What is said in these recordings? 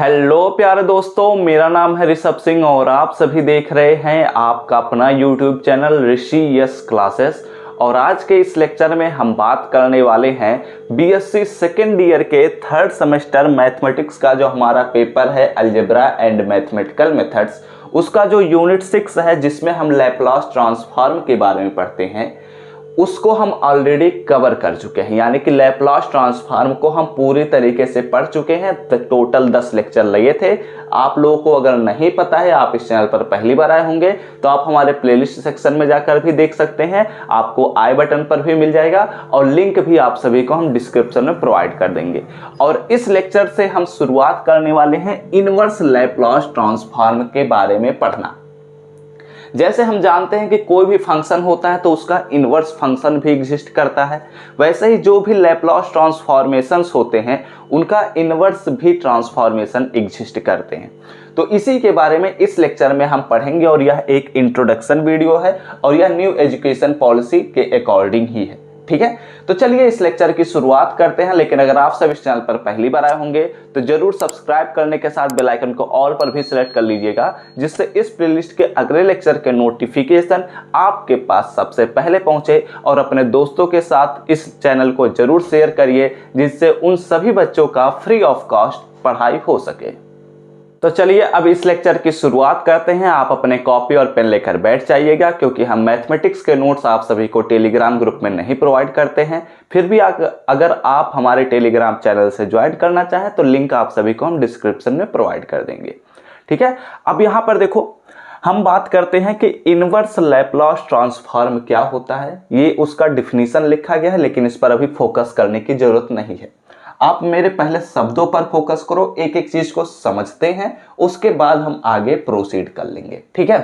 Hello प्यारे दोस्तों, मेरा नाम है ऋषभ सिंह और आप सभी देख रहे हैं आपका अपना यूट्यूब चैनल ऋषि यस क्लासेस। और आज के इस लेक्चर में हम बात करने वाले हैं बीएससी सेकेंड ईयर के थर्ड सेमेस्टर मैथमेटिक्स का जो हमारा पेपर है अलजेब्रा एंड मैथमेटिकल मेथड्स, उसका जो यूनिट 6 है जिसमें हम लैप्लास ट्रांसफॉर्म के बारे में पढ़ते हैं, उसको हम ऑलरेडी कवर कर चुके हैं। यानी कि लैप्लास ट्रांसफॉर्म को हम पूरी तरीके से पढ़ चुके हैं। टोटल 10 लेक्चर लगे थे। आप लोगों को अगर नहीं पता है, आप इस चैनल पर पहली बार आए होंगे, तो आप हमारे प्लेलिस्ट सेक्शन में जाकर भी देख सकते हैं। आपको आई बटन पर भी मिल जाएगा और लिंक भी आप सभी को हम डिस्क्रिप्शन में प्रोवाइड कर देंगे। और इस लेक्चर से हम शुरुआत करने वाले हैं इनवर्स लैप्लास ट्रांसफॉर्म के बारे में पढ़ना। जैसे हम जानते हैं कि कोई भी फंक्शन होता है तो उसका इनवर्स फंक्शन भी एग्जिस्ट करता है, वैसे ही जो भी लैप्लास ट्रांसफॉर्मेशंस होते हैं उनका इनवर्स भी ट्रांसफॉर्मेशन एग्जिस्ट करते हैं। तो इसी के बारे में इस लेक्चर में हम पढ़ेंगे और यह एक इंट्रोडक्शन वीडियो है और यह न्यू एजुकेशन पॉलिसी के अकॉर्डिंग ही है। ठीक है, तो चलिए इस लेक्चर की शुरुआत करते हैं। लेकिन अगर आप सब इस चैनल पर पहली बार आए होंगे तो जरूर सब्सक्राइब करने के साथ बेल आइकन को ऑल पर भी सिलेक्ट कर लीजिएगा, जिससे इस प्लेलिस्ट के अगले लेक्चर के नोटिफिकेशन आपके पास सबसे पहले पहुंचे। और अपने दोस्तों के साथ इस चैनल को जरूर शेयर करिए, जिससे उन सभी बच्चों का फ्री ऑफ कॉस्ट पढ़ाई हो सके। तो चलिए अब इस लेक्चर की शुरुआत करते हैं। आप अपने कॉपी और पेन लेकर बैठ जाइएगा, क्योंकि हम मैथमेटिक्स के नोट्स आप सभी को टेलीग्राम ग्रुप में नहीं प्रोवाइड करते हैं। फिर भी अगर आप हमारे टेलीग्राम चैनल से ज्वाइन करना चाहें तो लिंक आप सभी को हम डिस्क्रिप्शन में प्रोवाइड कर देंगे। ठीक है, अब यहाँ पर देखो, हम बात करते हैं कि इनवर्स लैप्लास ट्रांसफॉर्म क्या होता है। ये उसका डिफिनीशन लिखा गया है, लेकिन इस पर अभी फोकस करने की जरूरत नहीं है। आप मेरे पहले शब्दों पर फोकस करो, एक एक चीज को समझते हैं, उसके बाद हम आगे प्रोसीड कर लेंगे। ठीक है,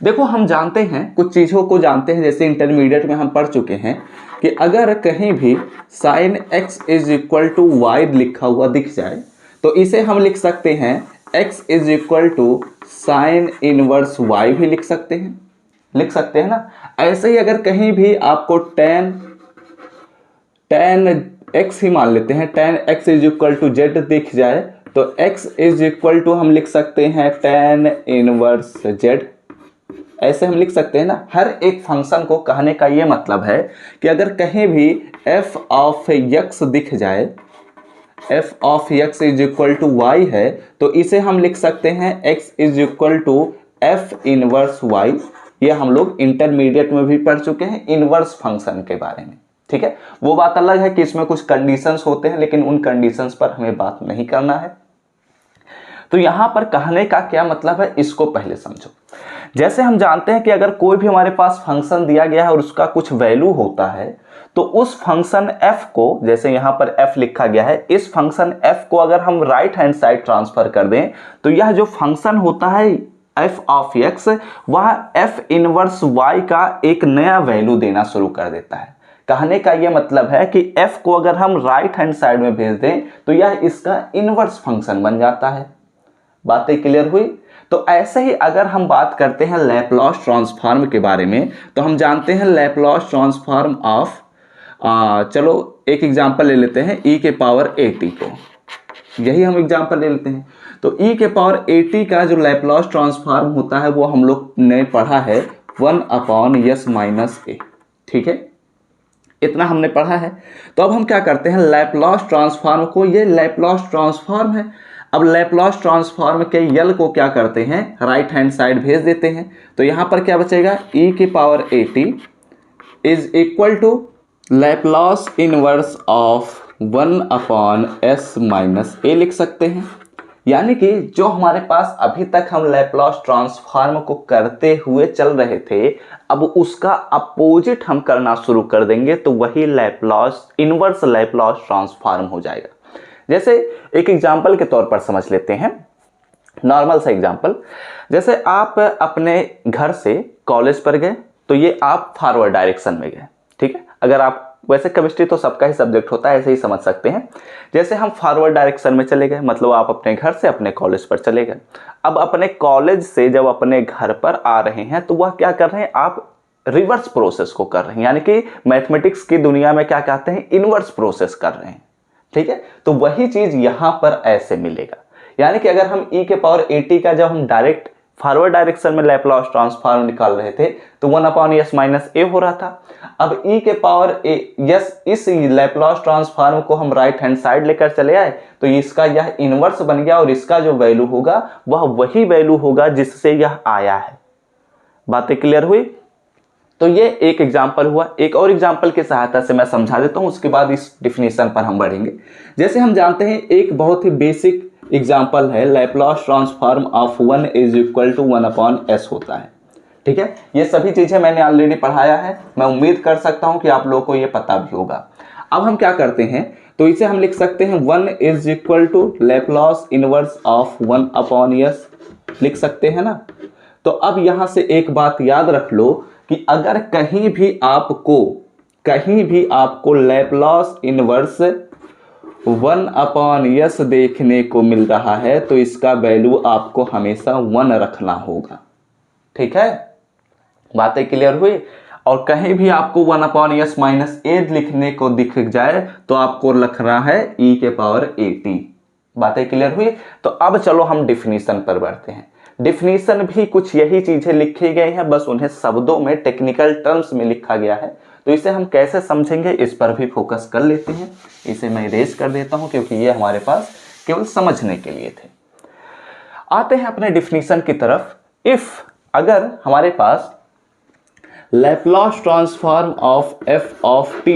देखो हम जानते हैं, कुछ चीजों को जानते हैं, जैसे इंटरमीडिएट में हम पढ़ चुके हैं कि अगर कहीं भी sine x is equal to Y लिखा हुआ दिख जाए तो इसे हम लिख सकते हैं x is equal to sine inverse y भी लिख सकते हैं ना। ऐसे ही अगर कहीं भी आपको tan x ही मान लेते हैं, tan x is equal to z दिख जाए तो x इज इक्वल टू हम लिख सकते हैं tan इनवर्स z। ऐसे हम लिख सकते हैं ना। हर एक फंक्शन को कहने का ये मतलब है कि अगर कहीं भी f ऑफ x दिख जाए, f of x is equal to y है, तो इसे हम लिख सकते हैं x is equal to f inverse y। ये हम लोग इंटरमीडिएट में भी पढ़ चुके हैं इनवर्स फंक्शन के बारे में। ठीक है, वो बात अलग है कि इसमें कुछ कंडीशंस होते हैं, लेकिन उन कंडीशंस पर हमें बात नहीं करना है। तो यहां पर कहने का क्या मतलब है, इसको पहले समझो। जैसे हम जानते हैं कि अगर कोई भी हमारे पास फंक्शन दिया गया है और उसका कुछ वैल्यू होता है, तो उस फंक्शन f को, जैसे यहां पर f लिखा गया है, इस फंक्शन f को अगर हम राइट हैंड साइड ट्रांसफर कर दें तो यह जो फंक्शन होता है f ऑफ x, वह f इनवर्स y का एक नया वैल्यू देना शुरू कर देता है। कहने का यह मतलब है कि f को अगर हम राइट हैंड साइड में भेज दें तो यह इसका इनवर्स फंक्शन बन जाता है। बातें क्लियर हुई? तो ऐसे ही अगर हम बात करते हैं लैप्लास ट्रांसफॉर्म के बारे में, तो हम जानते हैं लैप्लास ट्रांसफॉर्म ऑफ, चलो एक एग्जांपल ले लेते हैं, e के पावर at को। यही हम एग्जांपल ले लेते हैं। तो e के पावर at का जो लैप्लास ट्रांसफॉर्म होता है वो हम लोग ने पढ़ा है 1/s - a। ठीक है, इतना हमने पढ़ा है। तो अब हम क्या करते हैं, लैप्लास ट्रांसफॉर्म को, ये लैप्लास ट्रांसफॉर्म है, अब लैप्लास ट्रांसफॉर्म के यल को क्या करते हैं, राइट हैंड साइड भेज देते हैं। तो यहां पर क्या बचेगा, e की power at is equal to Laplace inverse of 1/s - a लिख सकते हैं। यानी कि जो हमारे पास अभी तक हम लैप्लास ट्रांसफॉर्म को करते हुए चल रहे थे, अब उसका अपोजिट हम करना शुरू कर देंगे तो वही लैप्लास इनवर्स लैप्लास ट्रांसफॉर्म हो जाएगा। जैसे एक एग्जांपल के तौर पर समझ लेते हैं, नॉर्मल सा एग्जांपल। जैसे आप अपने घर से कॉलेज पर गए तो ये आप फॉरवर्ड डायरेक्शन में गए। ठीक है, अगर आप, वैसे केमिस्ट्री तो सबका ही सब्जेक्ट होता है, ऐसे ही समझ सकते हैं। जैसे हम फॉरवर्ड डायरेक्शन में चले गए, मतलब आप अपने घर से अपने कॉलेज पर चले गए। अब अपने कॉलेज से जब अपने घर पर आ रहे हैं तो वह क्या कर रहे हैं, आप रिवर्स प्रोसेस को कर रहे हैं। यानी कि मैथमेटिक्स की दुनिया में क्या कहते हैं, इनवर्स प्रोसेस कर रहे हैं। ठीक है, तो वही चीज यहां पर ऐसे मिलेगा। यानी कि अगर हम e के पावर at का जब हम डायरेक्ट फॉरवर्ड डायरेक्शन में लैप्लास ट्रांसफॉर्म निकाल रहे थे तो 1/s माइनस a हो रहा था। अब e के पावर s इस लैप्लास ट्रांसफॉर्म को हम राइट हैंड साइड लेकर चले आए तो इसका यह इनवर्स बन गया और इसका जो वैल्यू होगा वह वही वैल्यू होगा जिससे यह आया है। बातें क्लियर हुई? तो ये एक एग्जाम्पल हुआ। एक और एग्जाम्पल की सहायता से मैं समझा देता हूं, उसके बाद इस डिफिनीशन पर हम बढ़ेंगे। जैसे हम जानते हैं एक बहुत ही बेसिक एग्जाम्पल है Laplace transform of 1 is equal to 1/s होता है। ठीक है, ये सभी चीजें मैंने ऑलरेडी पढ़ाया है, मैं उम्मीद कर सकता हूं कि आप लोगों को ये पता भी होगा। अब हम क्या करते हैं, तो इसे हम लिख सकते हैं 1 is equal to Laplace inverse of 1/s लिख सकते हैं ना। तो अब यहां से एक बात याद रख लो कि अगर कहीं भी आपको लैप्लास इनवर्स 1/s देखने को मिल रहा है तो इसका वैल्यू आपको हमेशा 1 रखना होगा। ठीक है, बातें क्लियर हुई? और कहीं भी आपको 1/s माइनस a लिखने को दिख जाए तो आपको रखना है e के पावर at। बातें क्लियर हुई? तो अब चलो हम डिफिनीशन पर बढ़ते हैं। डिफिनीशन भी कुछ यही चीजें लिखी गई हैं, बस उन्हें शब्दों में टेक्निकल टर्म्स में लिखा गया है। तो इसे हम कैसे समझेंगे इस पर भी फोकस कर लेते हैं। इसे मैं इरेज कर देता हूं क्योंकि ये हमारे पास केवल समझने के लिए थे। आते हैं अपने डिफिनीशन की तरफ। इफ अगर हमारे पास Laplace transform of f of t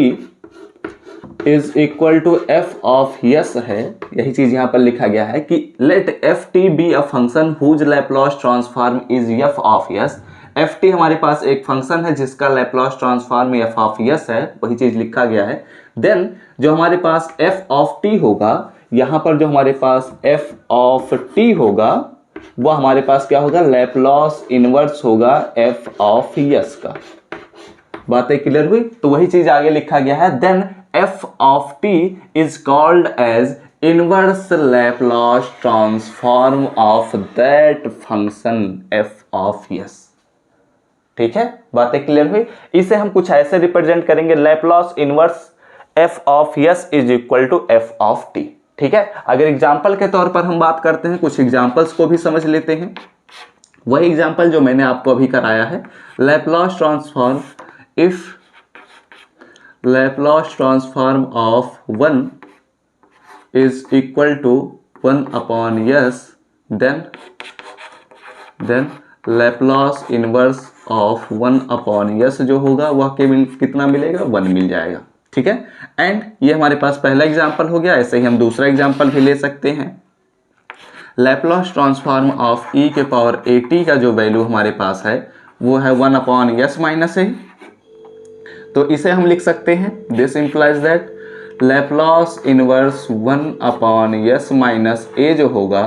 is equal to f of s है, यही चीज यहां पर लिखा गया है कि let ft be a function whose Laplace transform is f of s। ft हमारे पास एक फंक्शन है जिसका Laplace transform f of s है, वही चीज लिखा गया है। देन जो हमारे पास f ऑफ t होगा, यहां पर जो हमारे पास f ऑफ t होगा वह हमारे पास क्या होगा, लैप्लास इनवर्स होगा f ऑफ s का। बातें क्लियर हुई? तो वही चीज आगे लिखा गया है, then f of t is called as inverse Laplace transform of that function f of s। ठीक है, बातें क्लियर हुई? इसे हम कुछ ऐसे रिप्रेजेंट करेंगे, Laplace inverse f of s is equal to f of t। ठीक है, अगर एग्जाम्पल के तौर पर हम बात करते हैं, कुछ एग्जाम्पल्स को भी समझ लेते हैं। वही एग्जाम्पल जो मैंने आपको अभी कराया है, Laplace transform if Laplace transform of 1 is equal to 1/s, then Laplace inverse of 1/s जो होगा वह कितना मिलेगा, 1 मिल जाएगा। ठीक है, एंड ये हमारे पास पहला एग्जाम्पल हो गया। ऐसे ही हम दूसरा एग्जाम्पल भी ले सकते हैं। लैप्लास ट्रांसफॉर्म ऑफ e के पावर at का जो वैल्यू हमारे पास है वो है 1/s माइनस a। तो इसे हम लिख सकते हैं, this implies that Laplace inverse 1/s minus a जो होगा,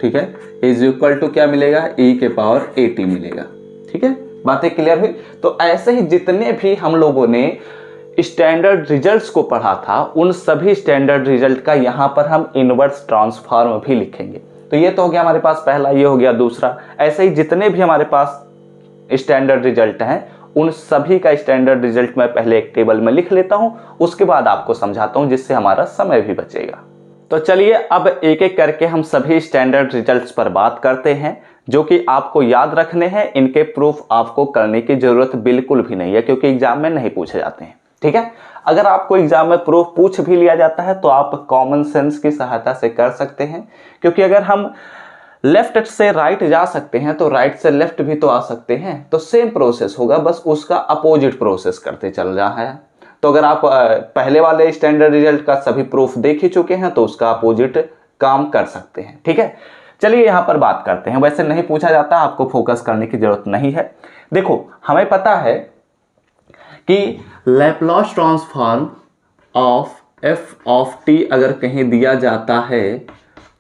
ठीक है, इज इक्वल टू क्या मिलेगा, e के पावर at मिलेगा। ठीक है, बातें क्लियर हुई? तो ऐसे ही जितने भी हम लोगों ने स्टैंडर्ड रिजल्ट्स को पढ़ा था उन सभी स्टैंडर्ड रिजल्ट का यहाँ पर हम इनवर्स ट्रांसफॉर्म भी लिखेंगे। तो ये तो हो गया हमारे पास पहला, ये हो गया दूसरा। ऐसे ही जितने भी हमारे पास स्टैंडर्ड रिजल्ट हैं उन सभी का स्टैंडर्ड रिजल्ट मैं पहले एक टेबल में लिख लेता हूं, उसके बाद आपको समझाता हूं जिससे हमारा समय भी बचेगा। तो चलिए अब एक एक करके हम सभी स्टैंडर्ड रिजल्ट्स पर बात करते हैं जो कि आपको याद रखने हैं। इनके प्रूफ आपको करने की जरूरत बिल्कुल भी नहीं है क्योंकि एग्जाम में नहीं पूछे जाते हैं। ठीक है, अगर आपको एग्जाम में प्रूफ पूछ भी लिया जाता है तो आप कॉमन सेंस की सहायता से कर सकते हैं, क्योंकि अगर हम लेफ्ट से राइट जा सकते हैं तो राइट से लेफ्ट भी तो आ सकते हैं। तो सेम प्रोसेस होगा, बस उसका अपोजिट प्रोसेस करते चल रहा है। तो अगर आप पहले वाले स्टैंडर्ड रिजल्ट का सभी प्रूफ देख ही चुके हैं तो उसका अपोजिट काम कर सकते हैं। ठीक है, चलिए यहां पर बात करते हैं। वैसे नहीं पूछा जाता, आपको फोकस करने की जरूरत नहीं है। देखो, हमें पता है कि Laplace transform of f of t अगर कहीं दिया जाता है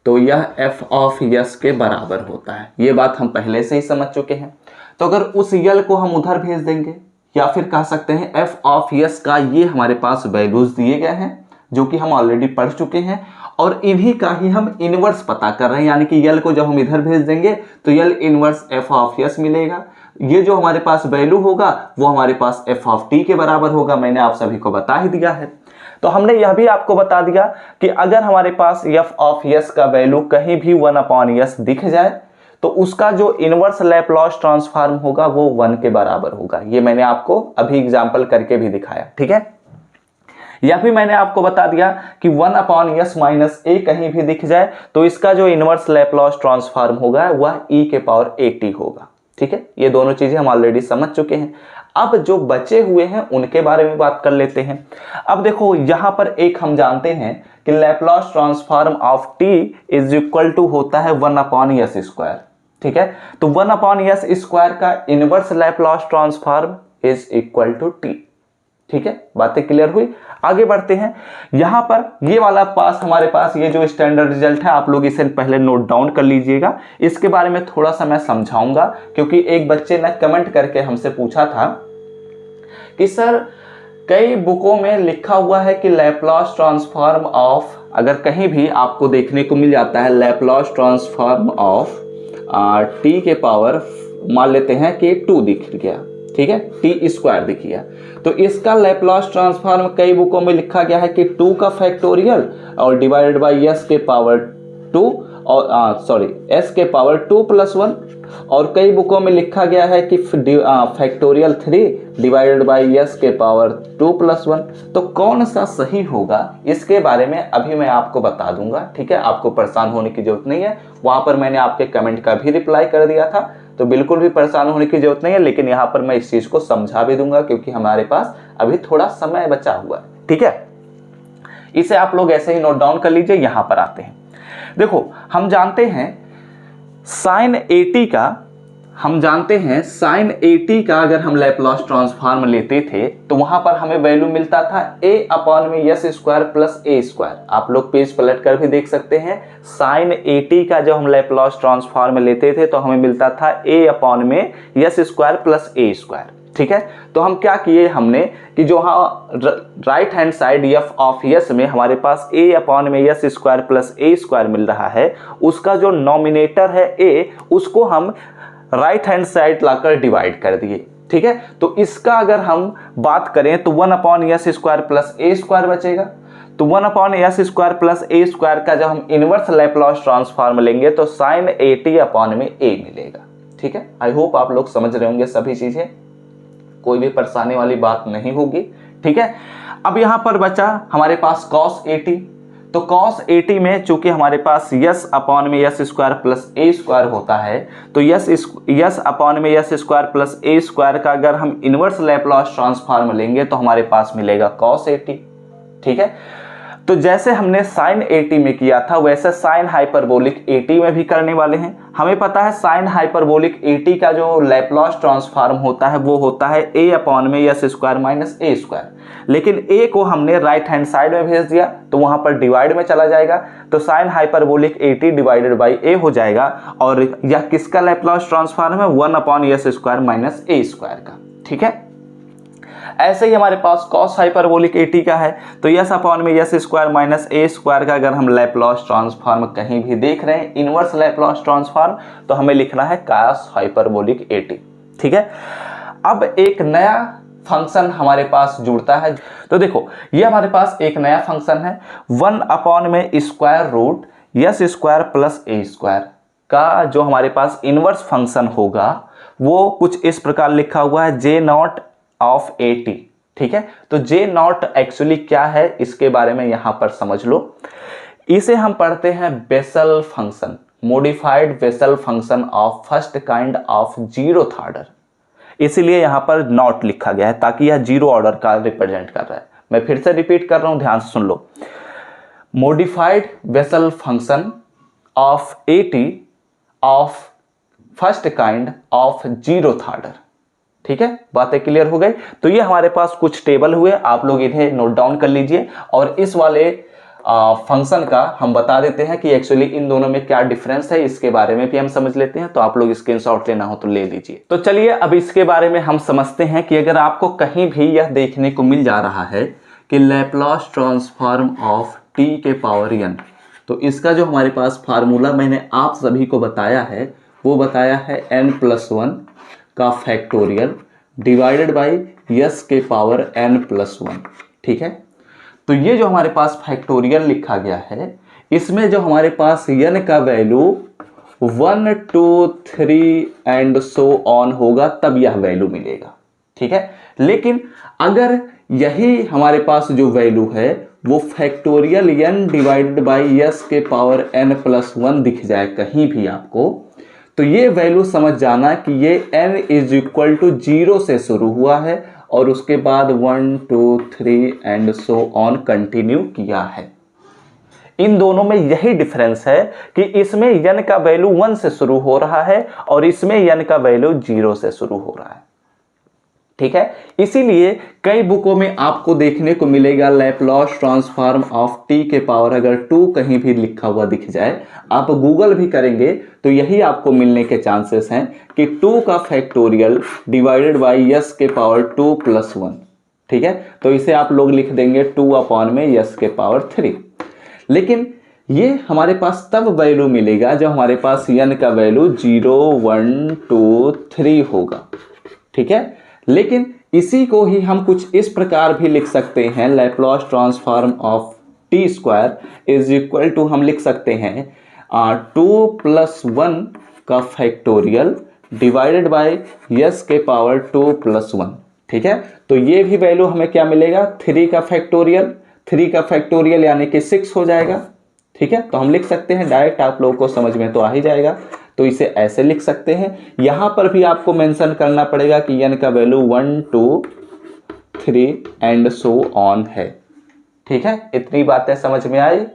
तो यह f ऑफ s के बराबर होता है। ये बात हम पहले से ही समझ चुके हैं। तो अगर उस यल को हम उधर भेज देंगे, या फिर कह सकते हैं f ऑफ s का ये हमारे पास वैल्यूज दिए गए हैं जो कि हम ऑलरेडी पढ़ चुके हैं, और इन्हीं का ही हम इनवर्स पता कर रहे हैं। यानी कि यल को जब हम इधर भेज देंगे तो यल इनवर्स f ऑफ s मिलेगा। ये जो हमारे पास वैल्यू होगा वो हमारे पास f ऑफ t के बराबर होगा। मैंने आप सभी को बता ही दिया है। तो हमने यह भी आपको बता दिया कि अगर हमारे पास f ऑफ s का वैल्यू कहीं भी 1/s दिख जाए तो उसका जो इनवर्स लैप्लास ट्रांसफॉर्म होगा वो 1 के बराबर होगा। ये मैंने आपको अभी एग्जांपल करके भी दिखाया, ठीक है। या फिर मैंने आपको बता दिया कि 1/s माइनस a कहीं भी दिख जाए तो इसका जो इनवर्स लैप्लास ट्रांसफॉर्म होगा वह e के पावर at होगा, ठीक है। ये दोनों चीजें हम ऑलरेडी समझ चुके हैं। अब जो बचे हुए हैं उनके बारे में बात कर लेते हैं। अब देखो यहां पर एक हम जानते हैं कि Laplace transform of t is equal to होता है 1/s स्क्वायर, ठीक है। तो 1/s स्क्वायर का inverse Laplace transform is equal to t, ठीक है। बातें क्लियर हुई। आगे बढ़ते हैं। यहां पर ये वाला पास हमारे पास ये जो स्टैंडर्ड रिजल्ट है आप लोग इसे पहले नोट डाउन कर लीजिएगा। इसके बारे में थोड़ा सा मैं समझाऊंगा क्योंकि एक बच्चे ने कमेंट करके हमसे पूछा था कि सर कई बुकों में लिखा हुआ है कि लैप्लास ट्रांसफॉर्म ऑफ, अगर कहीं भी आपको देखने को मिल जाता है लैप्लास ट्रांसफॉर्म ऑफ t के पावर मान लेते हैं कि 2 दिख गया, ठीक है, t स्क्वायर दिख गया, तो इसका लैप्लास ट्रांसफॉर्म कई बुकों में लिखा गया है कि 2 का फैक्टोरियल और डिवाइडेड बाय s के पावर 2 और s के पावर 2 + 1, और कई बुकों में लिखा गया है कि फैक्टोरियल 3 डिवाइडेड बाय s के पावर 2 + 1। तो कौन सा सही होगा इसके बारे में अभी मैं आपको बता दूंगा, ठीक है। आपको परेशान होने की जरूरत नहीं है। वहां पर मैंने आपके कमेंट का भी रिप्लाई कर दिया था, तो बिल्कुल भी परेशान होने की जरूरत नहीं है। लेकिन यहाँ पर मैं इस चीज को समझा भी दूंगा क्योंकि हमारे पास अभी थोड़ा समय बचा हुआ है, ठीक है। इसे आप लोग ऐसे ही नोट डाउन कर लीजिए। यहां पर आते हैं। देखो हम जानते हैं साइन 80 का अगर हम लैप्लास ट्रांसफॉर्म लेते थे तो वहां पर हमें वैल्यू मिलता था a/s square plus a square. आप लोग पेज पलट कर भी देख सकते हैं। साइन 80 का जब हम लैप्लास ट्रांसफॉर्म लेते थे तो हमें मिलता था a/s square plus a square, ठीक है। तो हम क्या किए हमने कि जो right hand side f of s में हमारे पास a/s square plus a square मिल रहा है, उसका जो नॉमिनेटर है a उसको हम राइट हैंड साइड लाकर डिवाइड कर दिए, ठीक है। तो इसका अगर हम बात करें तो 1/s square plus a square बचेगा। तो 1/s square plus a square का जब हम इनवर्स लैप्लास ट्रांसफॉर्म लेंगे तो साइन 80 में a मिलेगा, ठीक है। आई होप आप लोग समझ रहे होंगे सभी चीजें, कोई भी परेशानी वाली बात नहीं होगी, ठीक है। अब यहां पर बचा हमारे पास cos 80। तो cos 80 में चूंकि हमारे पास s/s square plus a square होता है तो s/s square plus a square का अगर हम इनवर्स लैप्लास ट्रांसफॉर्म लेंगे तो हमारे पास मिलेगा cos 80, ठीक है। तो जैसे हमने साइन 80 में किया था वैसे साइन हाइपरबोलिक 80 में भी करने वाले हैं। हमें पता है साइन हाइपरबोलिक 80 का जो लैप्लास ट्रांसफॉर्म होता है वो होता है a/s square minus a square, लेकिन a को हमने राइट हैंड साइड में भेज दिया तो वहां पर डिवाइड में चला जाएगा, तो sine hyperbolic 80 divided by a हो जाएगा। और यह किसका लैप्लास ट्रांसफॉर्म है? 1/s square minus a square का, ठीक है। ऐसे ही हमारे पास cos हाइपरबोलिक 80 का है तो s/s square minus a square का अगर हम लैप्लास ट्रांसफॉर्म कहीं भी देख रहे हैं इनवर्स लैप्लास ट्रांसफॉर्म तो हमें लिखना है cos हाइपरबोलिक 80, ठीक है। अब एक नया फंक्शन हमारे पास जुड़ता है। तो देखो ये हमारे पास एक नया फंक्शन है 1/√s square plus a square का जो हमारे पास इनवर्स फंक्शन होगा वो कुछ इस प्रकार लिखा हुआ है J0 ऑफ 80, ठीक है। तो J0 एक्चुअली क्या है इसके बारे में यहां पर समझ लो। इसे हम पढ़ते हैं Bessel function, modified Bessel function of first kind of 0th order, इसीलिए यहां पर नॉट लिखा गया है ताकि यह 0 ऑर्डर का रिप्रेजेंट कर रहा है। मैं फिर से रिपीट कर रहा हूं, ध्यान से सुन लो। Modified Bessel function of 80 of first kind of 0th order, ठीक है। बातें क्लियर हो गई। तो ये हमारे पास कुछ टेबल हुए, आप लोग इन्हें नोट डाउन कर लीजिए। और इस वाले फंक्शन का हम बता देते हैं कि एक्चुअली इन दोनों में क्या डिफरेंस है, इसके बारे में भी हम समझ लेते हैं। तो आप लोग स्क्रीनशॉट लेना हो तो ले लीजिए। तो चलिए अब इसके बारे में हम समझते हैं कि अगर आपको कहीं भी यह देखने को मिल जा रहा है कि लैप्लास ट्रांसफॉर्म ऑफ t के पावर n, तो इसका जो हमारे पास फार्मूला मैंने आप सभी को बताया है वो बताया है n+1 का फैक्टोरियल डिवाइडेड बाई s के पावर n+1, ठीक है। तो ये जो हमारे पास फैक्टोरियल लिखा गया है, इसमें जो हमारे पास n का वैल्यू 1 2 3 एंड सो ऑन होगा तब यह वैल्यू मिलेगा, ठीक है। लेकिन अगर यही हमारे पास जो वैल्यू है वो factorial n divided by s के पावर n प्लस 1 दिख जाए कहीं भी आपको, तो ये वैल्यू समझ जाना कि ये n इज इक्वल टू 0 से शुरू हुआ है और उसके बाद 1 2 3 एंड सो ऑन कंटिन्यू किया है। इन दोनों में यही डिफरेंस है कि इसमें n का वैल्यू 1 से शुरू हो रहा है और इसमें n का वैल्यू 0 से शुरू हो रहा है, ठीक है। इसीलिए कई बुकों में आपको देखने को मिलेगा लैपलॉस ट्रांसफॉर्म ऑफ t के पावर अगर 2 कहीं भी लिखा हुआ दिख जाए, आप गूगल भी करेंगे तो यही आपको मिलने के चांसेस हैं कि 2 का फैक्टोरियल डिवाइडेड बाई s के पावर 2 प्लस 1, ठीक है। तो इसे आप लोग लिख देंगे 2 अपॉन में s के पावर 3। लेकिन ये हमारे पास तब वैल्यू मिलेगा जब हमारे पास n का वैल्यू 0 1 2 3 होगा, ठीक है। लेकिन इसी को ही हम कुछ इस प्रकार भी लिख सकते हैं, Laplace transform of T square is equal to हम लिख सकते हैं 2 प्लस 1 का फैक्टोरियल डिवाइडेड बाय s के पावर 2 प्लस 1, ठीक है। तो ये भी वैल्यू हमें क्या मिलेगा 3 का फैक्टोरियल यानी कि 6 हो जाएगा, ठीक है। तो हम लिख सकते हैं डायरेक्ट, आप लोगों को समझ में तो आ ही जाएगा, तो इसे ऐसे लिख सकते हैं। यहां पर भी आपको मेंशन करना पड़ेगा कि n का वैल्यू 1 2 3 एंड सो ऑन है, ठीक है। इतनी बातें समझ में आई।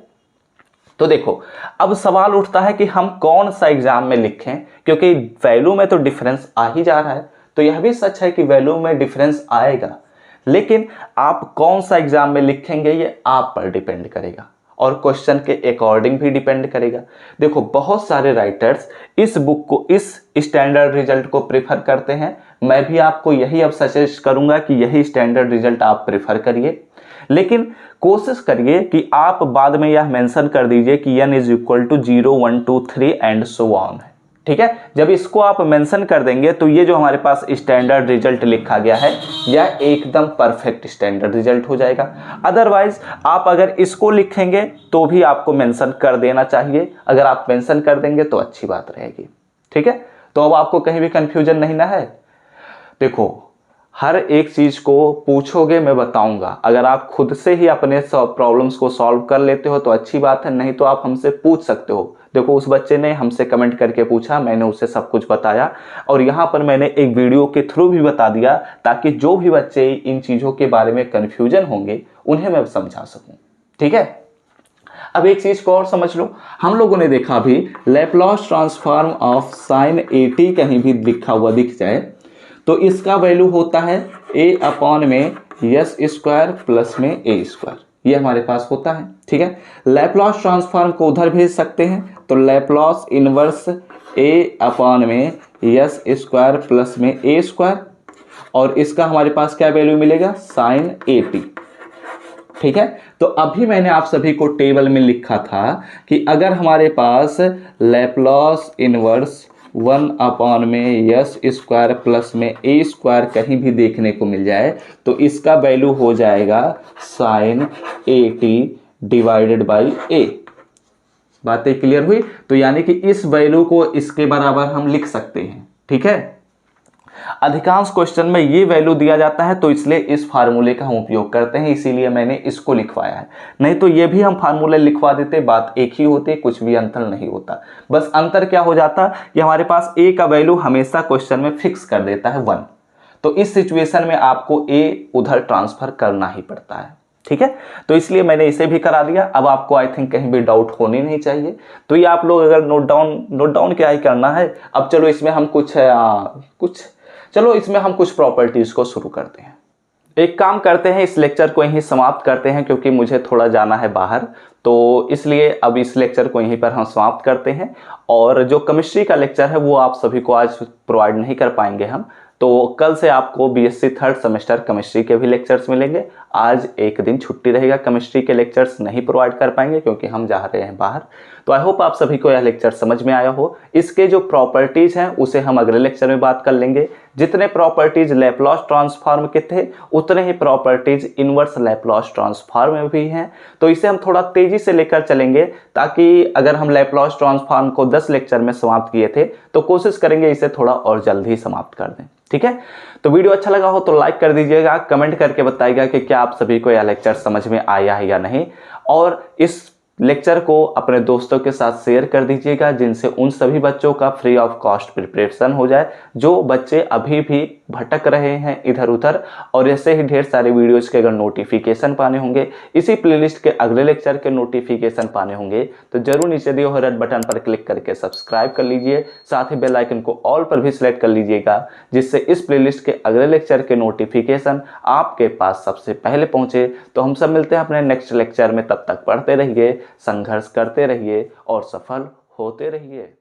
तो देखो अब सवाल उठता है कि हम कौन सा एग्जाम में लिखें, क्योंकि वैल्यू में तो डिफरेंस आ ही जा रहा है, तो यह भी सच है कि वैल्यू में डिफरेंस आएगा, लेकिन आप कौन सा एग्जाम में लिखेंगे ये आप पर डिपेंड करेगा और क्वेश्चन के अकॉर्डिंग भी डिपेंड करेगा। देखो बहुत सारे राइटर्स इस बुक को, इस स्टैंडर्ड रिजल्ट को प्रेफर करते हैं, मैं भी आपको यही अब सजेस्ट करूंगा कि यही स्टैंडर्ड रिजल्ट आप प्रेफर करिए, लेकिन कोशिश करिए कि आप बाद में यह मेंशन कर दीजिए कि n is equal to 0 1 2 3 and so on है, ठीक है। जब इसको आप मेंशन कर देंगे तो ये जो हमारे पास स्टैंडर्ड रिजल्ट लिखा गया है यह एकदम परफेक्ट स्टैंडर्ड रिजल्ट हो जाएगा। अदरवाइज आप अगर इसको लिखेंगे तो भी आपको मेंशन कर देना चाहिए, अगर आप मेंशन कर देंगे तो अच्छी बात रहेगी, ठीक है। तो अब आपको कहीं भी कंफ्यूजन नहीं ना है। देखो हर एक चीज को पूछोगे मैं बताऊंगा, अगर आप खुद से ही अपने प्रॉब्लम्स को सॉल्व कर लेते हो तो अच्छी बात है, नहीं तो आप हमसे पूछ सकते हो। देखो उस बच्चे ने हमसे कमेंट करके पूछा, मैंने उसे सब कुछ बताया और यहाँ पर मैंने एक वीडियो के थ्रू भी बता दिया ताकि जो भी बच्चे इन चीज़ों के बारे में कन्फ्यूजन होंगे उन्हें मैं समझा सकूँ, ठीक है। अब एक चीज को और समझ लो, हम लोगों ने देखा अभी लैपलॉस ट्रांसफॉर्म ऑफ साइन AT कहीं भी लिखा हुआ दिख जाए तो इसका वैल्यू होता है a अपॉन में s स्क्वायर प्लस में a स्क्वायर, ये हमारे पास होता है, ठीक है। लैपलॉस ट्रांसफॉर्म को उधर भेज सकते हैं तो लैपलॉस इनवर्स a अपॉन में s स्क्वायर प्लस में a स्क्वायर, और इसका हमारे पास क्या वैल्यू मिलेगा साइन AT, ठीक है। तो अभी मैंने आप सभी को टेबल में लिखा था कि अगर हमारे पास लैपलॉस इनवर्स 1 अपॉन में s स्क्वायर प्लस में a स्क्वायर कहीं भी देखने को मिल जाए तो इसका वैल्यू हो जाएगा sine AT divided by a। बातें क्लियर हुई? तो यानी कि इस वैल्यू को इसके बराबर हम लिख सकते हैं, ठीक है। अधिकांश क्वेश्चन में ये वैल्यू दिया जाता है तो इसलिए इस फार्मूले का हम उपयोग करते हैं, इसीलिए मैंने इसको लिखवाया है, नहीं तो ये भी हम फार्मूले लिखवा देते, बात एक ही होती, कुछ भी अंतर नहीं होता। बस अंतर क्या हो जाता कि हमारे पास a का वैल्यू हमेशा क्वेश्चन में फिक्स कर देता है 1, तो इस सिचुएशन में आपको a उधर ट्रांसफर करना ही पड़ता है, ठीक है। तो इसलिए मैंने इसे भी करा दिया। अब आपको आई थिंक कहीं भी डाउट होनी नहीं चाहिए, तो ये आप लोग अगर नोट डाउन क्या ही करना है। अब चलो इसमें हम कुछ प्रॉपर्टीज को शुरू करते हैं। एक काम करते हैं, इस लेक्चर को यहीं समाप्त करते हैं क्योंकि मुझे थोड़ा जाना है बाहर, तो इसलिए अब इस लेक्चर को यहीं पर हम समाप्त करते हैं। और जो केमिस्ट्री का लेक्चर है वो आप सभी को आज प्रोवाइड नहीं कर पाएंगे हम, तो कल से आपको BSc थर्ड सेमेस्टर केमिस्ट्री के भी लेक्चर्स मिलेंगे। आज एक दिन छुट्टी रहेगा, केमिस्ट्री के लेक्चर्स नहीं प्रोवाइड कर पाएंगे क्योंकि हम जा रहे हैं बाहर। तो आई होप आप सभी को यह लेक्चर समझ में आया हो। इसके जो प्रॉपर्टीज हैं उसे हम अगले लेक्चर में बात कर लेंगे। जितने प्रॉपर्टीज लैप्लॉस ट्रांसफॉर्म के थे उतने ही प्रॉपर्टीज इनवर्स लैप्लॉस ट्रांसफॉर्म में भी हैं। तो इसे हम थोड़ा तेजी से लेकर चलेंगे, ताकि अगर हम लैप्लॉस ट्रांसफॉर्म को 10 लेक्चर में समाप्त किए थे तो कोशिश करेंगे इसे थोड़ा और जल्दी समाप्त कर दें। ठीक है, तो वीडियो अच्छा लगा हो तो लाइक कर दीजिएगा, कमेंट करके बताइएगा कि क्या आप सभी को यह लेक्चर समझ में आया है या नहीं, और इस लेक्चर को अपने दोस्तों के साथ शेयर कर दीजिएगा, जिनसे उन सभी बच्चों का फ्री ऑफ कॉस्ट प्रिपरेशन हो जाए जो बच्चे अभी भी भटक रहे हैं इधर उधर। और ऐसे ही ढेर सारे वीडियोज के अगर नोटिफिकेशन पाने होंगे, इसी प्लेलिस्ट के अगले लेक्चर के नोटिफिकेशन पाने होंगे, तो जरूर नीचे दिए हुए रेड बटन पर क्लिक करके सब्सक्राइब कर लीजिए। साथ ही बेल आइकन को ऑल पर भी सिलेक्ट कर लीजिएगा, जिससे इस प्लेलिस्ट के अगले लेक्चर के नोटिफिकेशन आपके पास सबसे पहले पहुंचे। तो हम सब मिलते हैं अपने नेक्स्ट लेक्चर में, तब तक पढ़ते रहिए, संघर्ष करते रहिए और सफल होते रहिए।